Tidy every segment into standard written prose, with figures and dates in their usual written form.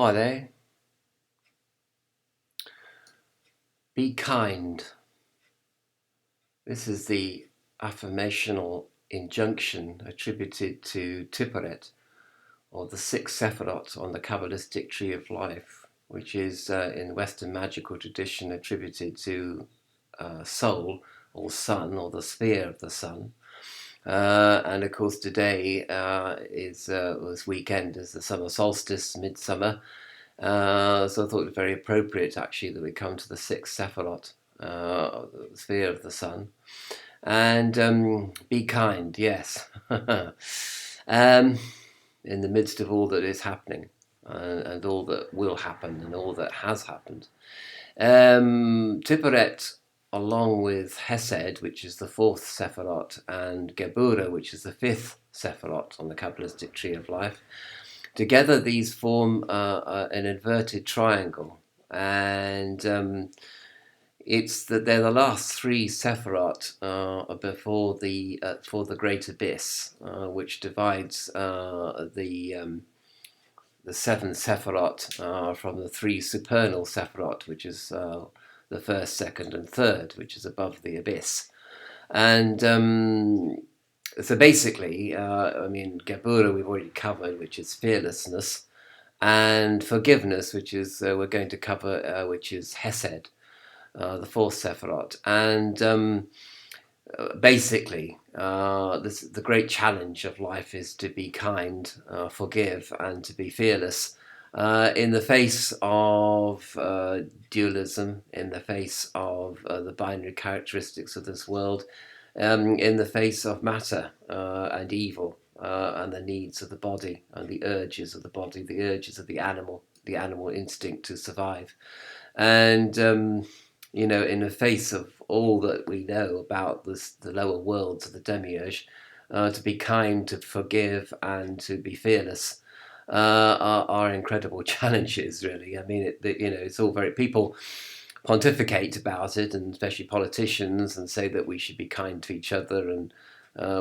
Hi there. Be kind. This is the affirmational injunction attributed to Tipereth, or the sixth Sephirot on the kabalistic tree of life, which is in Western magical tradition attributed to soul or sun, or the sphere of the sun. And of course, today this weekend is the summer solstice, Midsummer. So I thought it was very appropriate actually that we come to the sixth Sephirot, the sphere of the sun, and be kind, yes, in the midst of all that is happening and all that will happen and all that has happened. Tipereth, along with Hesed, which is the fourth Sephirot, and Gebura, which is the fifth Sephirot on the Kabbalistic tree of life, together these form an inverted triangle, and it's that they're the last three Sephirot before the Great Abyss, which divides the seven Sephirot from the three supernal Sephirot, which is the first, second, and third, which is above the abyss. And so basically, Gebura we've already covered, which is fearlessness, and forgiveness, which is we're going to cover, which is Hesed, the fourth Sephirot. And basically, the great challenge of life is to be kind, forgive, and to be fearless in the face of dualism, in the face of the binary characteristics of this world, in the face of matter and evil and the needs of the body and the urges of the body, the urges of the animal instinct to survive. And in the face of all that we know about the lower worlds of the demiurge, to be kind, to forgive, and to be fearless are incredible challenges, really. I mean, it's all very, people pontificate about it, and especially politicians, and say that we should be kind to each other and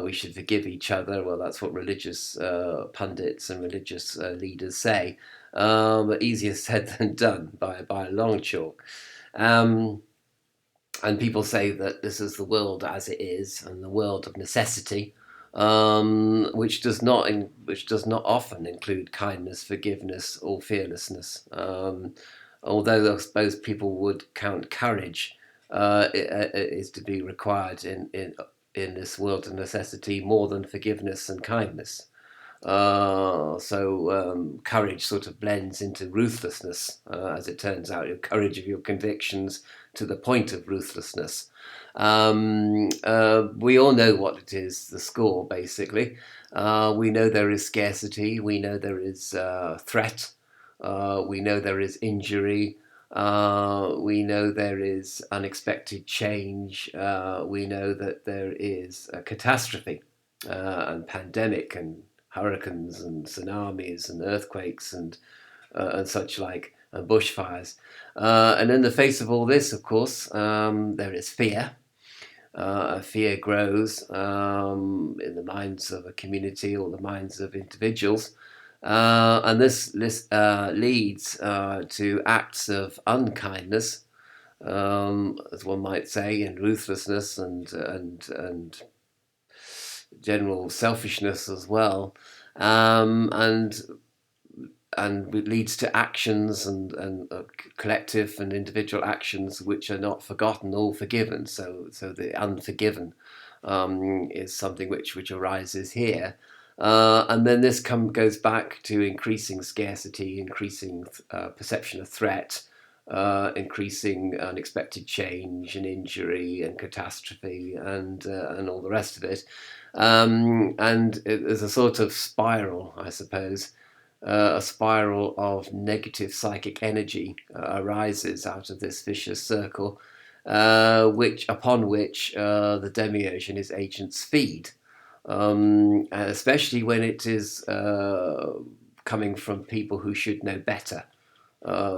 we should forgive each other. Well, that's what religious pundits and religious leaders say, but easier said than done by a long chalk. And people say that this is the world as it is, and the world of necessity, which does not often include kindness, forgiveness, or fearlessness. Although I suppose people would count courage is to be required in this world of necessity more than forgiveness and kindness. So courage sort of blends into ruthlessness, as it turns out, your courage of your convictions to the point of ruthlessness. We all know what it is, the score, basically. We know there is scarcity, we know there is threat, we know there is injury, we know there is unexpected change, we know that there is a catastrophe and pandemic and hurricanes and tsunamis and earthquakes and such like, and bushfires. And in the face of all this, of course, there is fear. Fear grows in the minds of a community or the minds of individuals. And this leads to acts of unkindness, as one might say, and ruthlessness and general selfishness as well, and it leads to actions and collective and individual actions which are not forgotten or forgiven. So the unforgiven is something which arises here. And then this goes back to increasing scarcity, increasing perception of threat, increasing unexpected change and injury and catastrophe and all the rest of it. And there's a sort of spiral, I suppose, a spiral of negative psychic energy arises out of this vicious circle, upon which the demiurge and his agents feed, especially when it is coming from people who should know better.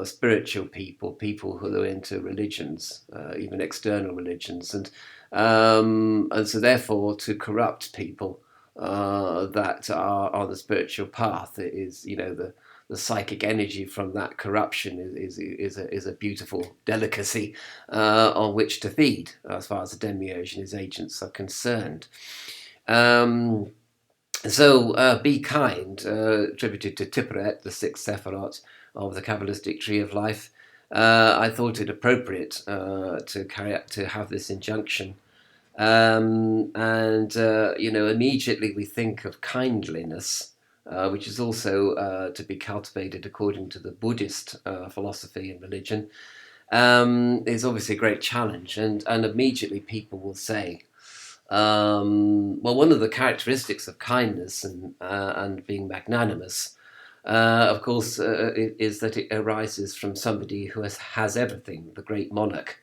Spiritual people who are into religions, even external religions, and so therefore to corrupt people that are on the spiritual path is, the the psychic energy from that corruption is a beautiful delicacy on which to feed, as far as the demiurge and his agents are concerned. So be kind, attributed to Tipereth, the sixth Sephirot of the Kabbalistic Tree of Life. I thought it appropriate to have this injunction. Immediately we think of kindliness, which is also to be cultivated according to the Buddhist philosophy and religion, is obviously a great challenge. And immediately people will say, one of the characteristics of kindness and being magnanimous, of course, is that it arises from somebody who has everything, the great monarch,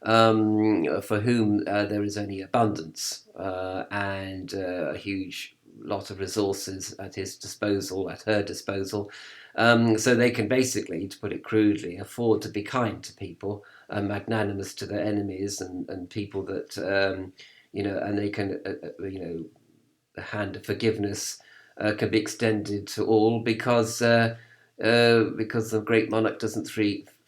for whom there is only abundance and a huge lot of resources at his disposal, at her disposal. So they can basically, to put it crudely, afford to be kind to people, magnanimous to their enemies and people that, and they can, the hand of forgiveness can be extended to all because the great monarch doesn't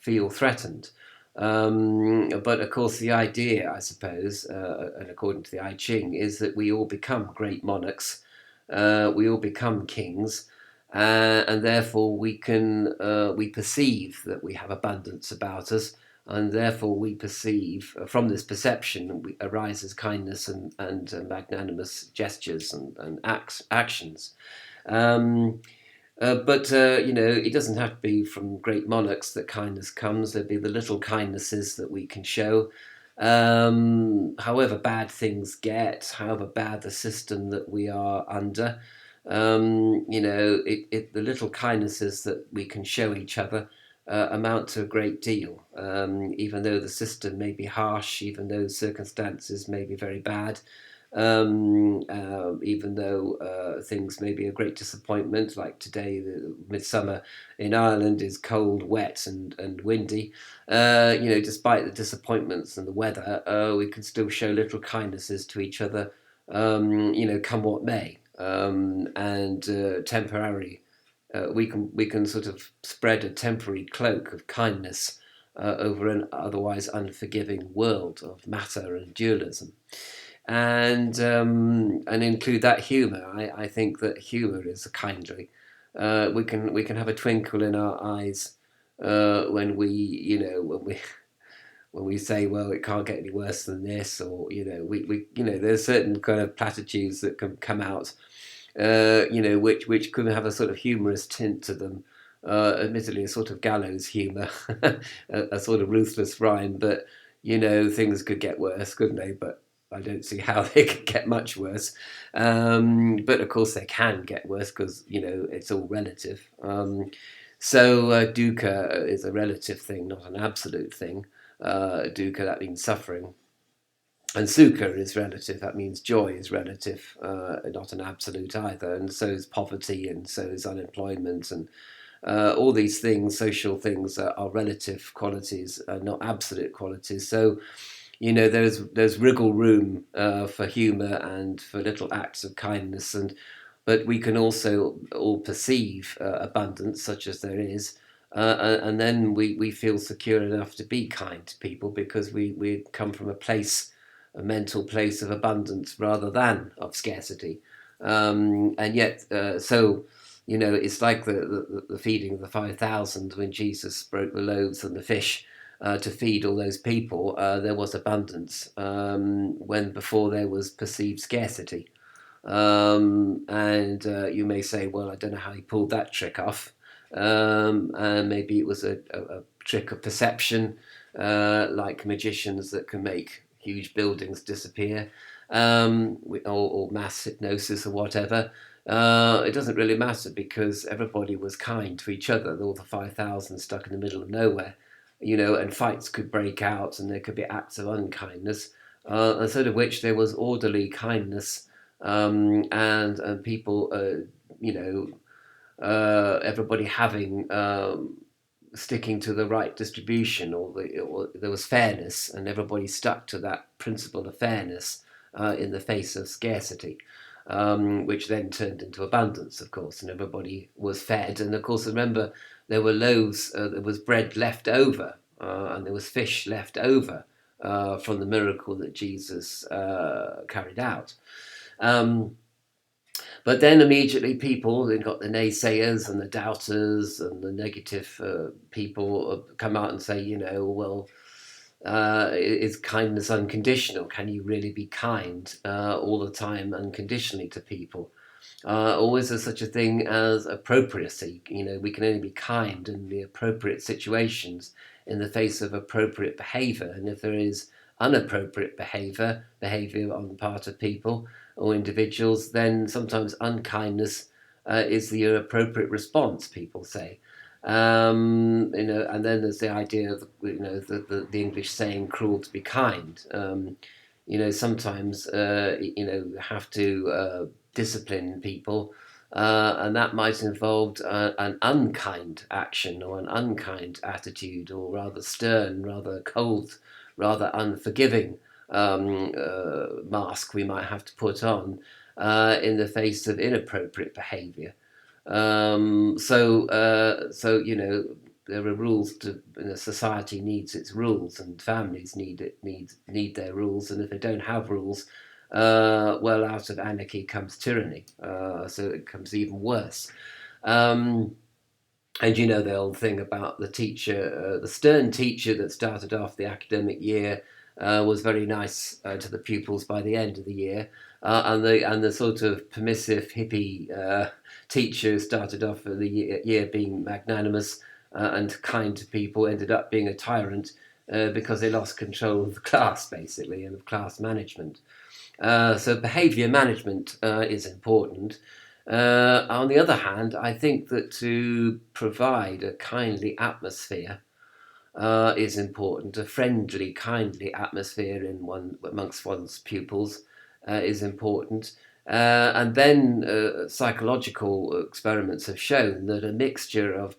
feel threatened. But of course, the idea, I suppose, and according to the I Ching, is that we all become great monarchs, we all become kings, and therefore we perceive that we have abundance about us, and therefore we perceive from this perception arises kindness and magnanimous gestures and actions. But it doesn't have to be from great monarchs that kindness comes. There'd be the little kindnesses that we can show. However bad things get, however bad the system that we are under, the little kindnesses that we can show each other amount to a great deal. Even though the system may be harsh, even though circumstances may be very bad, even though things may be a great disappointment, like today, the Midsummer in Ireland is cold, wet, and windy. Despite the disappointments and the weather, we can still show little kindnesses to each other, come what may, and temporarily. We can sort of spread a temporary cloak of kindness over an otherwise unforgiving world of matter and dualism, and include that humour. I think that humour is a kindly. We can have a twinkle in our eyes when we say, well, it can't get any worse than this, or there's certain kind of platitudes that can come out, which could have a sort of humorous tint to them. Admittedly, a sort of gallows humour, a sort of ruthless rhyme, but things could get worse, couldn't they? But I don't see how they could get much worse. But of course they can get worse because, it's all relative. So dukkha is a relative thing, not an absolute thing. Dukkha, that means suffering. And sukha is relative, that means joy is relative, not an absolute either. And so is poverty, and so is unemployment, and all these things, social things, are relative qualities, not absolute qualities. So, there's wriggle room for humour and for little acts of kindness, but we can also all perceive abundance, such as there is, and then we feel secure enough to be kind to people because we come from a mental place of abundance rather than of scarcity, and yet it's like the feeding of the 5,000 when Jesus broke the loaves and the fish. To feed all those people, there was abundance when before there was perceived scarcity. And you may say, well, I don't know how he pulled that trick off. And maybe it was a trick of perception, like magicians that can make huge buildings disappear, or mass hypnosis or whatever. It doesn't really matter because everybody was kind to each other, all the 5,000 stuck in the middle of nowhere. And fights could break out and there could be acts of unkindness, instead of which there was orderly kindness, and people, everybody having, sticking to the right distribution, or there was fairness and everybody stuck to that principle of fairness in the face of scarcity. which then turned into abundance, of course, and everybody was fed. And of course, remember, there were loaves, there was bread left over, and there was fish left over from the miracle that Jesus carried out. But then immediately people, they've got the naysayers and the doubters and the negative people come out and say, well, is kindness unconditional? Can you really be kind all the time unconditionally to people? Or is there such a thing as appropriacy? We can only be kind in the appropriate situations in the face of appropriate behaviour. And if there is inappropriate behaviour on the part of people or individuals, then sometimes unkindness is the appropriate response, people say. And then there's the idea of the English saying "cruel to be kind." Sometimes you have to discipline people, and that might involve an unkind action or an unkind attitude, or rather stern, rather cold, rather unforgiving mask we might have to put on in the face of inappropriate behaviour. So there are rules to. Society needs its rules, and families need their rules. And if they don't have rules, well, out of anarchy comes tyranny. So it becomes even worse. And the old thing about the teacher, the stern teacher that started off the academic year was very nice to the pupils by the end of the year, and the sort of permissive hippie teacher who started off the year being magnanimous and kind to people ended up being a tyrant because they lost control of the class, basically, and of class management. So behaviour management is important. On the other hand, I think that to provide a kindly atmosphere is important. A friendly, kindly atmosphere amongst one's pupils is important. And then psychological experiments have shown that a mixture of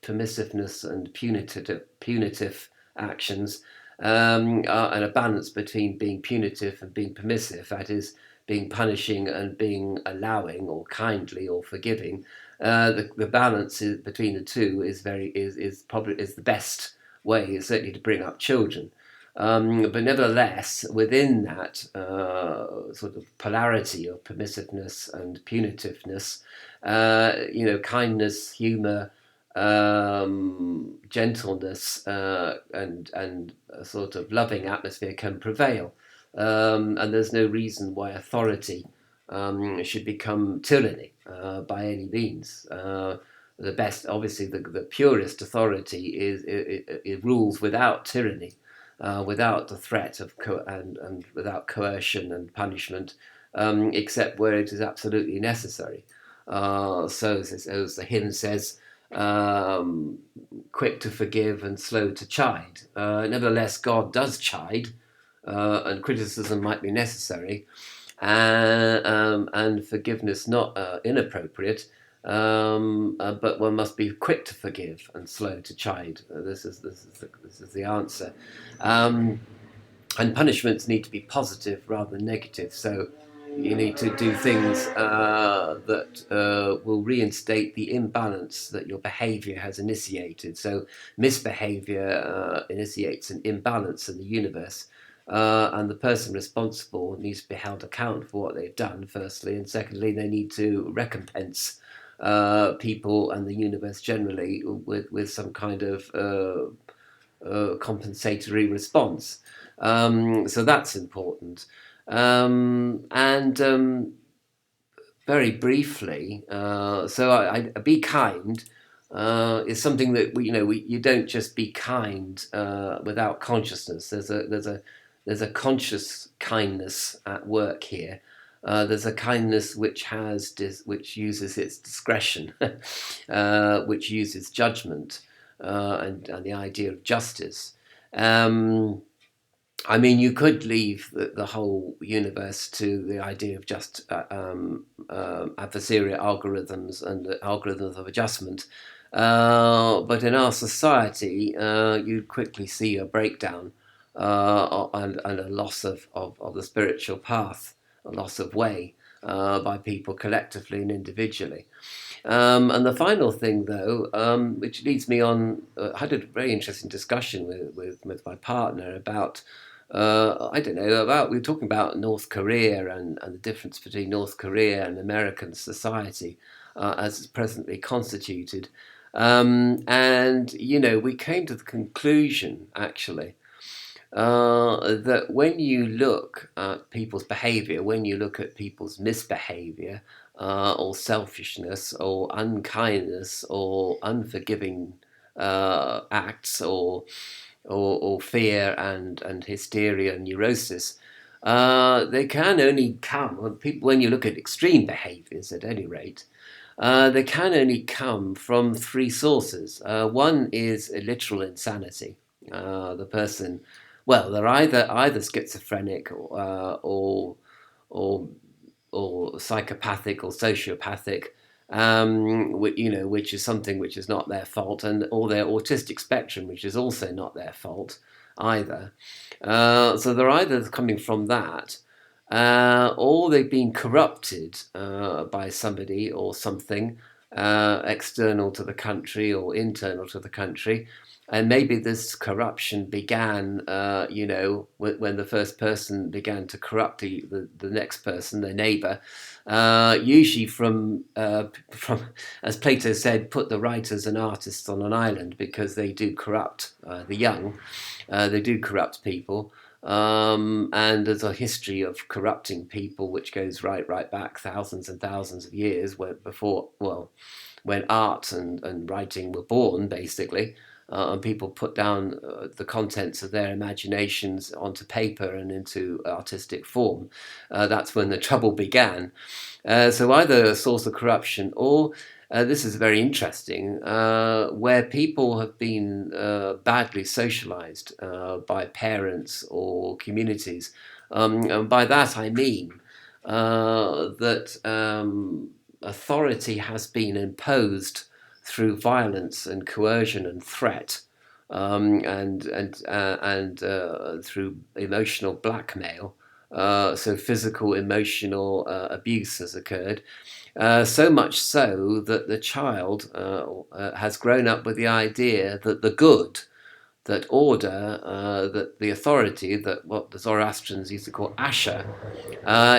permissiveness and punitive actions and a balance between being punitive and being permissive, that is, being punishing and being allowing or kindly or forgiving, the balance between the two is probably the best way, certainly, to bring up children. But nevertheless, within that sort of polarity of permissiveness and punitiveness, kindness, humour, gentleness, and a sort of loving atmosphere can prevail. And there's no reason why authority should become tyranny by any means. The best, obviously, the purest authority it rules without tyranny, without the threat of and without coercion and punishment, except where it is absolutely necessary. So as the hymn says, quick to forgive and slow to chide. Nevertheless, God does chide, and criticism might be necessary, and forgiveness not inappropriate, but one must be quick to forgive and slow to chide. This is the answer. And punishments need to be positive rather than negative. So you need to do things that will reinstate the imbalance that your behaviour has initiated. So misbehaviour initiates an imbalance in the universe. And the person responsible needs to be held accountable for what they've done, firstly, and secondly, they need to recompense people and the universe generally with some kind of compensatory response. So that's important. And very briefly, so I be kind is something that you don't just be kind without consciousness. There's a conscious kindness at work here. There's a kindness which uses its discretion, which uses judgment, and the idea of justice. I mean, you could leave the whole universe to the idea of just adversarial algorithms and algorithms of adjustment. But in our society, you quickly see a breakdown and a loss of the spiritual path, a loss of way. by people collectively and individually. And the final thing, though, which leads me on, I had a very interesting discussion with my partner about, I don't know, we were talking about North Korea and the difference between North Korea and American society as it's presently constituted. And, we came to the conclusion, actually, that when you look at people's behavior, when you look at people's misbehavior, or selfishness, or unkindness, or unforgiving acts, or fear and hysteria and neurosis, they can only come, when you look at extreme behaviors at any rate, they can only come from three sources. One is a literal insanity. The person, well, they're either schizophrenic or or psychopathic or sociopathic, which is something which is not their fault, and or their autistic spectrum, which is also not their fault either. So they're either coming from that, or they've been corrupted by somebody or something external to the country or internal to the country. And maybe this corruption began, when the first person began to corrupt the next person, their neighbor, usually from, as Plato said, put the writers and artists on an island, because they do corrupt the young, they do corrupt people. And there's a history of corrupting people which goes right back thousands and thousands of years, when art and writing were born, basically. And people put down the contents of their imaginations onto paper and into artistic form. That's when the trouble began. So either a source of corruption, or this is very interesting, where people have been badly socialized by parents or communities. And by that I mean that authority has been imposed through violence and coercion and threat, and through emotional blackmail. So physical, emotional abuse has occurred. So much so that the child has grown up with the idea that the good, that order, that the authority, that what the Zoroastrians used to call Asher,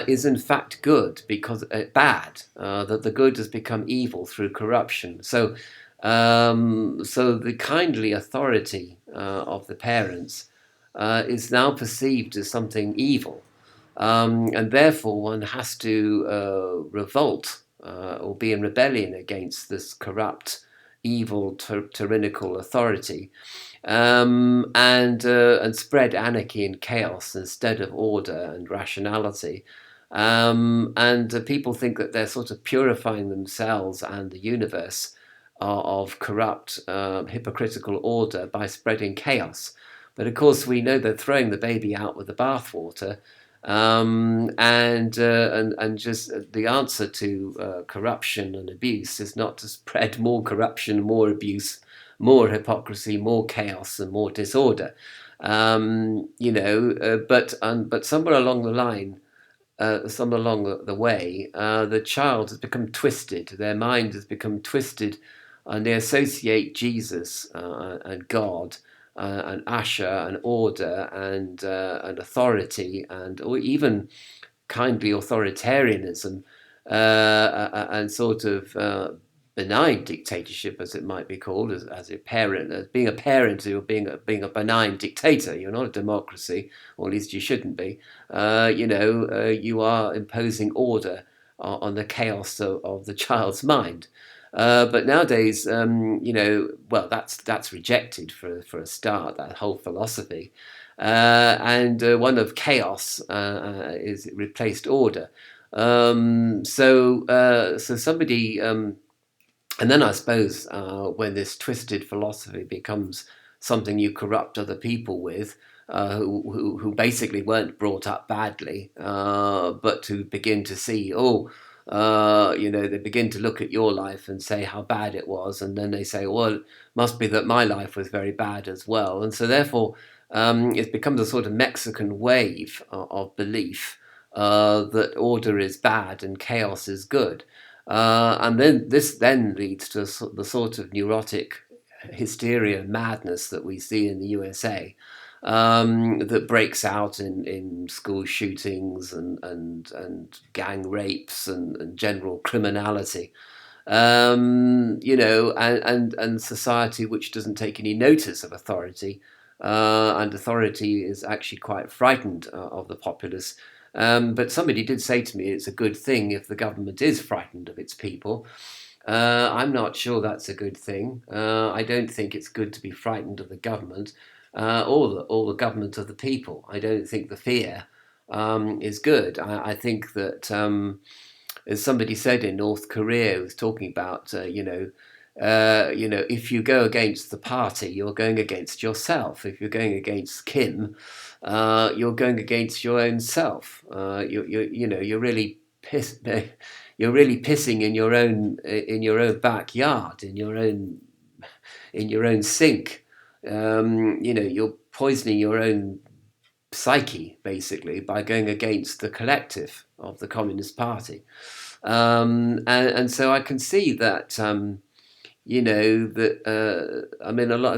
is in fact good, because bad, that the good has become evil through corruption. So the kindly authority of the parents is now perceived as something evil, and therefore one has to revolt or be in rebellion against this corrupt, evil, tyrannical authority, and spread anarchy and chaos instead of order and rationality. And people think that they're sort of purifying themselves and the universe of corrupt, hypocritical order by spreading chaos. But of course, we know they're throwing the baby out with the bathwater, and just the answer to corruption and abuse is not to spread more corruption, more abuse, more hypocrisy, more chaos, and more disorder. But somewhere along the line, somewhere along the way, the child has become twisted. Their mind has become twisted, and they associate Jesus and God and Asher and order and authority, or even kindly authoritarianism, and sort of benign dictatorship, as it might be called, as a parent, as being a parent, or being a benign dictator. You're not a democracy, or at least you shouldn't be. You are imposing order on the chaos of the child's mind. But nowadays, that's rejected for a start, that whole philosophy. And one of chaos is replaced order. So somebody, and then I suppose when this twisted philosophy becomes something you corrupt other people with, who basically weren't brought up badly, but who begin to see, they begin to look at your life and say how bad it was, and then they say, well, it must be that my life was very bad as well. And so therefore it becomes a sort of Mexican wave of belief, that order is bad and chaos is good. And then this then leads to the sort of neurotic hysteria and madness that we see in the USA, that breaks out in school shootings and gang rapes and general criminality. And society which doesn't take any notice of authority, and authority is actually quite frightened of the populace. But somebody did say to me it's a good thing if the government is frightened of its people. I'm not sure that's a good thing. I don't think it's good to be frightened of the government, or the government of the people. I don't think the fear is good. I think that, as somebody said in North Korea, was talking about, if you go against the party, you're going against yourself. If you're going against Kim, you're going against your own self. You're really you're really pissing in your own backyard, in your own sink. You're poisoning your own psyche, basically, by going against the collective of the Communist Party. And so I can see that, as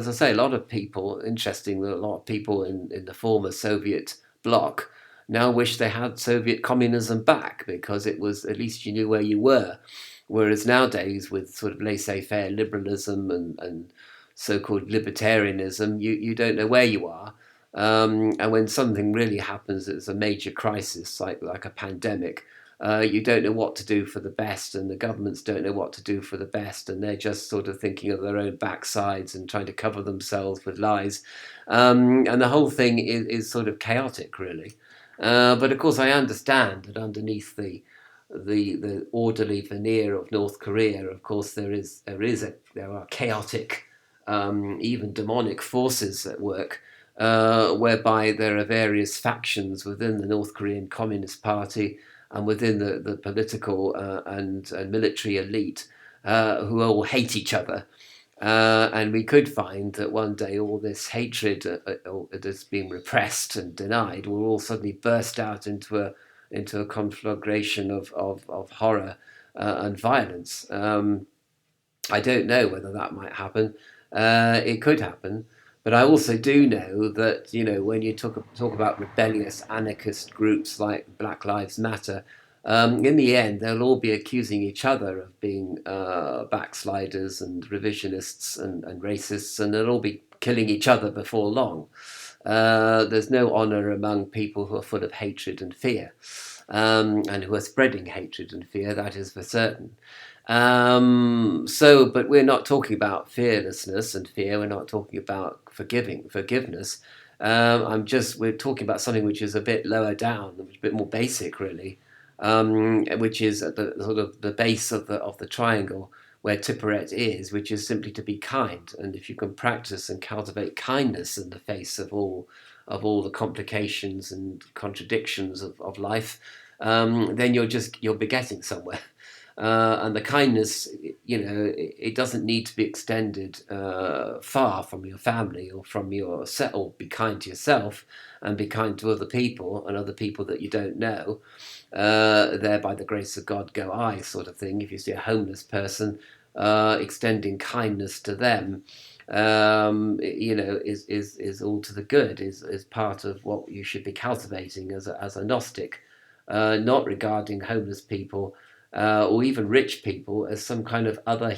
I say, a lot of people, interesting that a lot of people in the former Soviet bloc now wish they had Soviet communism back, because it was, at least you knew where you were. Whereas nowadays, with sort of laissez-faire liberalism and so-called libertarianism, you don't know where you are. And when something really happens, it's a major crisis, like a pandemic, you don't know what to do for the best, and the governments don't know what to do for the best, and they're just sort of thinking of their own backsides and trying to cover themselves with lies. And the whole thing is sort of chaotic, really. But of course, I understand that underneath the orderly veneer of North Korea, of course, there are chaotic, even demonic forces at work, whereby there are various factions within the North Korean Communist Party and within the political and military elite, who all hate each other. And we could find that one day all this hatred that's been repressed and denied will all suddenly burst out into a conflagration of horror and violence. I don't know whether that might happen. It could happen. But I also do know that, when you talk about rebellious anarchist groups like Black Lives Matter, in the end, they'll all be accusing each other of being backsliders and revisionists and racists, and they'll all be killing each other before long. There's no honour among people who are full of hatred and fear, and who are spreading hatred and fear, that is for certain. But we're not talking about fearlessness and fear. We're not talking about forgiveness. We're talking about something which is a bit lower down, a bit more basic, really, which is at the sort of the base of the triangle where Tipereth is, which is simply to be kind. And if you can practice and cultivate kindness in the face of all the complications and contradictions of life, then you're begetting somewhere. And the kindness, it doesn't need to be extended far from your family or from yourself. Or be kind to yourself and be kind to other people and other people that you don't know. There, by the grace of God, go I, sort of thing. If you see a homeless person, extending kindness to them, is all to the good. Is part of what you should be cultivating as a Gnostic, not regarding homeless people. Or even rich people as some kind of other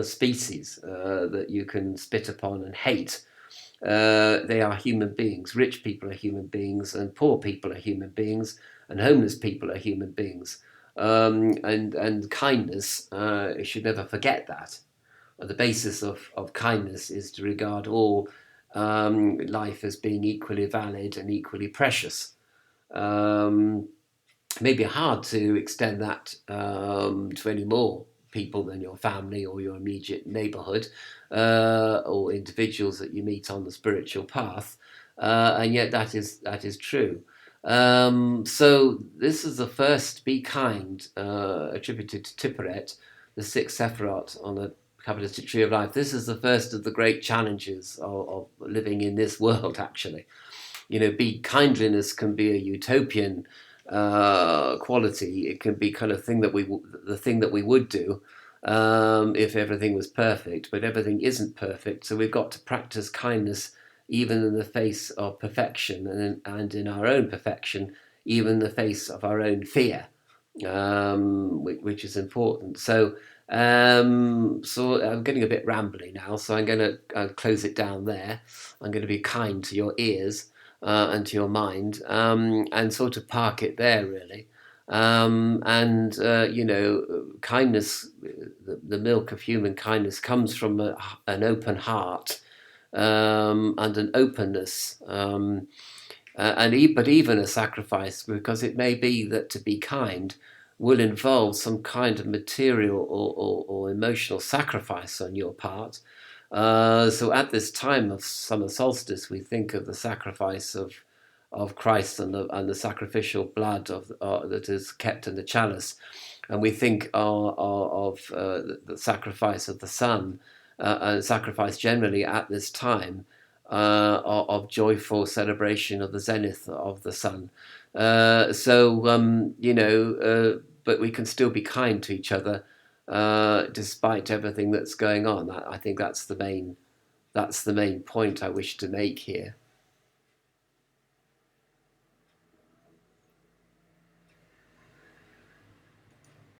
species that you can spit upon and hate. They are human beings. Rich people are human beings, and poor people are human beings, and homeless people are human beings. And kindness, you should never forget that. The basis of kindness is to regard all life as being equally valid and equally precious. Maybe hard to extend that to any more people than your family or your immediate neighbourhood, or individuals that you meet on the spiritual path, and yet that is true. So this is the first "Be Kind" attributed to Tipereth, the sixth Sephirot on the kabalistic tree of life. This is the first of the great challenges of living in this world. Actually, be kindliness can be a utopian quality. It can be kind of the thing that we would do if everything was perfect, but everything isn't perfect. So we've got to practice kindness even in the face of perfection, and in our own perfection, even in the face of our own fear, which is important. So I'm getting a bit rambly now, so I'm going to close it down there. I'm going to be kind to your ears and to your mind, and sort of park it there, really. Kindness, the milk of human kindness comes from an open heart and an openness. But even a sacrifice, because it may be that to be kind will involve some kind of material or emotional sacrifice on your part. So at this time of summer solstice, we think of the sacrifice of Christ and the sacrificial blood that is kept in the chalice, and we think of the sacrifice of the sun and sacrifice generally at this time of joyful celebration of the zenith of the sun. But we can still be kind to each other despite everything that's going on. I think that's the main point I wish to make here.